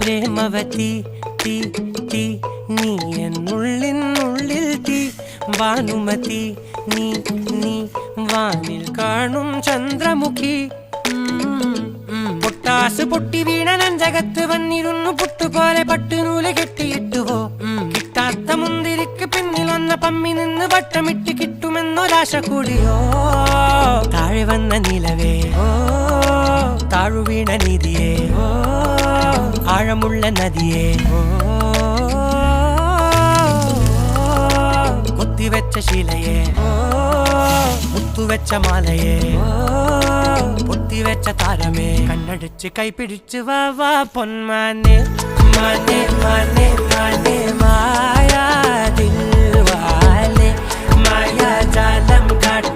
പ്രേമവതി തീ തീ നീ എന്നുള്ളിൽ തീ ഭാനുമതി നീ നീ വാനിൽ കാണും ചന്ദ്രമുഖി പൊട്ടാസ് പൊട്ടി വീണ നെഞ്ചകത്ത് വന്നിരുന്നു പുട്ടുപോലെ പട്ടുനൂല് കെട്ടിയിട്ടുവോ കിട്ടാത്ത മുന്തിരിക്ക് പിന്നിൽ വന്ന പമ്മി നിന്ന് വട്ടമിട്ട് കിട്ടുമെന്നൊരാശ കൂടിയോ താഴെ വന്ന നിലവേ താഴു വീണ നിധിയേ ആഴമുള്ള നദിയേ കൊത്തിവെച്ച ശിലയേ മുത്തുവെച്ച മാലയേ പൊത്തിവെച്ച താരമേ കണ്ണടിച്ച് കൈപിടിച്ച് വാ വാ പൊന്മാനെ മാനെ മാനെ മാനെ മായാ ദിൽവാലെ മായാ ജാലം കാട്ടി